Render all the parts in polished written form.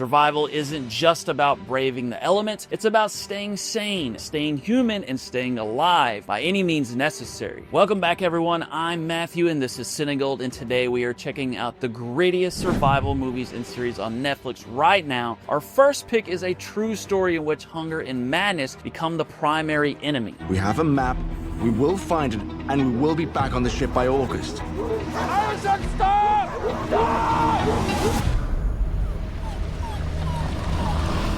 Survival isn't just about braving the elements, it's about staying sane, staying human, and staying alive by any means necessary. Welcome back, everyone. I'm Matthew, and this is CineGold, and today we are checking out the grittiest survival movies and series on Netflix right now. Our first pick is a true story in which hunger and madness become the primary enemy. We have a map, we will find it, and we will be back on the ship by August. Isaac, stop! Stop!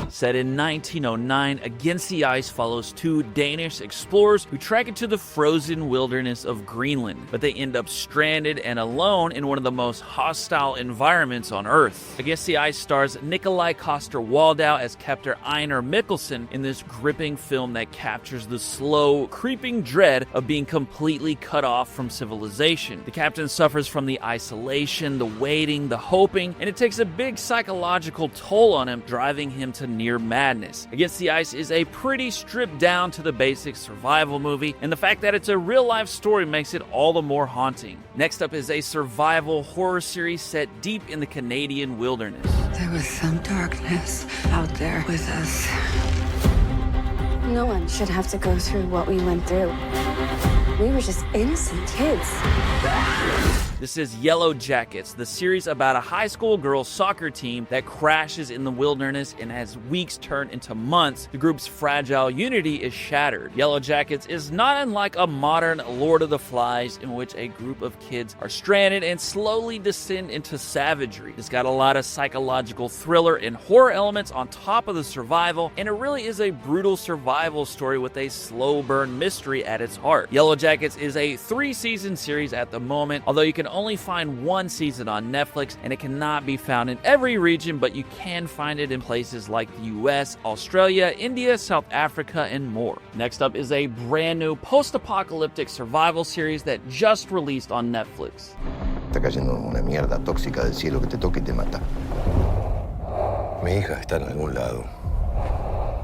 Set in 1909, Against the Ice follows two Danish explorers who trek into the frozen wilderness of Greenland, but they end up stranded and alone in one of the most hostile environments on Earth. Against the Ice stars Nikolaj Coster-Waldau as Captain Einar Mikkelsen in this gripping film that captures the slow, creeping dread of being completely cut off from civilization. The captain suffers from the isolation, the waiting, the hoping, and it takes a big psychological toll on him, driving him to near madness. Against the Ice is a pretty stripped down to the basic survival movie, and the fact that it's a real life story makes it all the more haunting. Next up is a survival horror series set deep in the Canadian wilderness. There was some darkness out there with us. No one should have to go through what we went through. We were just innocent kids. This is Yellowjackets, the series about a high school girls' soccer team that crashes in the wilderness, and as weeks turn into months, the group's fragile unity is shattered. Yellowjackets is not unlike a modern Lord of the Flies in which a group of kids are stranded and slowly descend into savagery. It's got a lot of psychological thriller and horror elements on top of the survival, and it really is a brutal survival story with a slow burn mystery at its heart. Yellowjackets is a 3-season series at the moment, although you can only find one season on Netflix, and it cannot be found in every region, but you can find it in places like the US, Australia, India, South Africa, and more. Next up is a brand new post-apocalyptic survival series that just released on Netflix. Está cayendo una mierda tóxica del cielo que te toca y te mata. Mi hija está en algún lado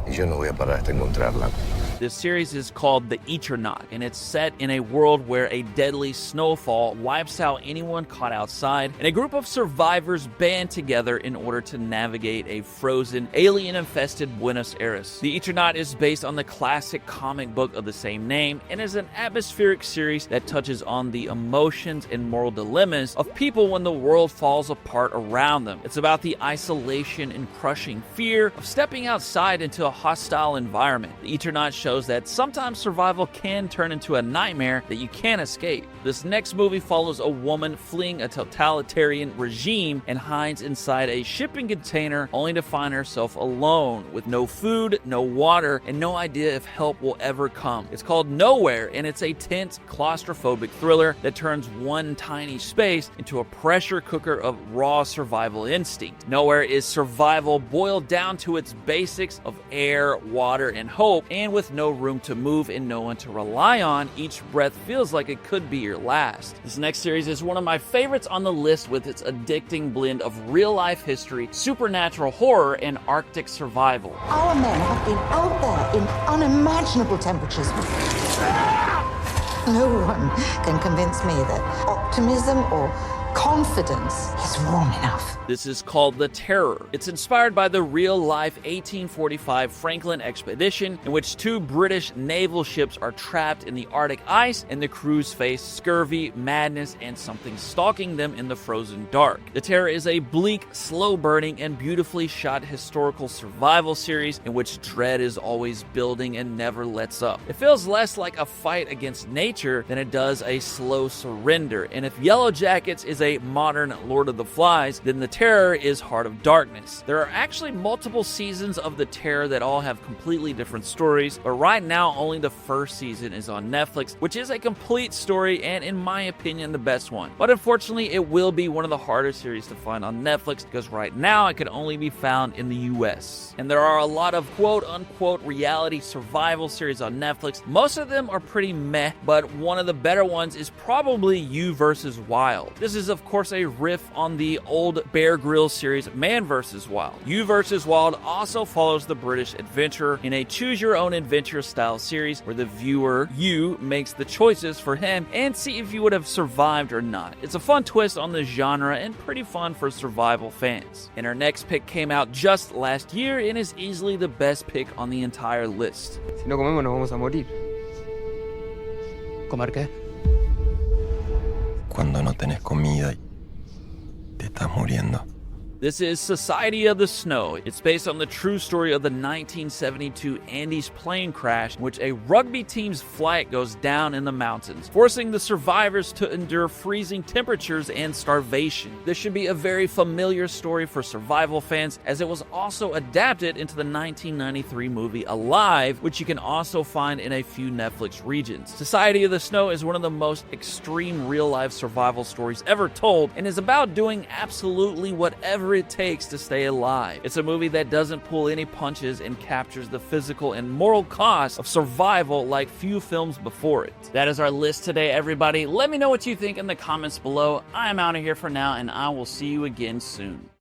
y yo no voy a parar hasta encontrarla. This series is called The Eternaut, and it's set in a world where a deadly snowfall wipes out anyone caught outside, and a group of survivors band together in order to navigate a frozen, alien-infested Buenos Aires. The Eternaut is based on the classic comic book of the same name, and is an atmospheric series that touches on the emotions and moral dilemmas of people when the world falls apart around them. It's about the isolation and crushing fear of stepping outside into a hostile environment. The Eternaut shows that sometimes survival can turn into a nightmare that you can't escape. This next movie follows a woman fleeing a totalitarian regime and hides inside a shipping container only to find herself alone with no food, no water, and no idea if help will ever come. It's called Nowhere, and it's a tense, claustrophobic thriller that turns one tiny space into a pressure cooker of raw survival instinct. Nowhere is survival boiled down to its basics of air, water, and hope, and with no room to move and no one to rely on, each breath feels like it could be your last. This next series is one of my favorites on the list with its addicting blend of real-life history, supernatural horror, and Arctic survival. Our men have been out there in unimaginable temperatures. No one can convince me that optimism or confidence is wrong enough. This is called The Terror. It's inspired by the real-life 1845 Franklin expedition, in which two British naval ships are trapped in the Arctic ice, and the crews face scurvy, madness, and something stalking them in the frozen dark. The Terror is a bleak, slow-burning, and beautifully shot historical survival series in which dread is always building and never lets up. It feels less like a fight against nature than it does a slow surrender, and if Yellowjackets is a modern Lord of the Flies, then The Terror is Heart of Darkness. There are actually multiple seasons of The Terror that all have completely different stories, but right now only the first season is on Netflix, which is a complete story and, in my opinion, the best one. But unfortunately, it will be one of the harder series to find on Netflix because right now it can only be found in the US. And there are a lot of quote-unquote reality survival series on Netflix. Most of them are pretty meh, but one of the better ones is probably You vs. Wild. This is a of course a riff on the old Bear Grylls series Man vs. Wild. You vs. Wild also follows the British adventurer in a choose-your-own-adventure style series where the viewer, you, makes the choices for him and see if you would have survived or not. It's a fun twist on the genre and pretty fun for survival fans. And our next pick came out just last year and is easily the best pick on the entire list. Si no comemos nos vamos a morir. ¿Comer qué? Cuando no tenés comida y te estás muriendo. This is Society of the Snow. It's based on the true story of the 1972 Andes plane crash in which a rugby team's flight goes down in the mountains, forcing the survivors to endure freezing temperatures and starvation. This should be a very familiar story for survival fans, as it was also adapted into the 1993 movie Alive, which you can also find in a few Netflix regions. Society of the Snow is one of the most extreme real-life survival stories ever told, and is about doing absolutely whatever it takes to stay alive. It's a movie that doesn't pull any punches and captures the physical and moral cost of survival like few films before it. That is our list today, everybody. Let me know what you think in the comments below. I am out of here for now, and I will see you again soon.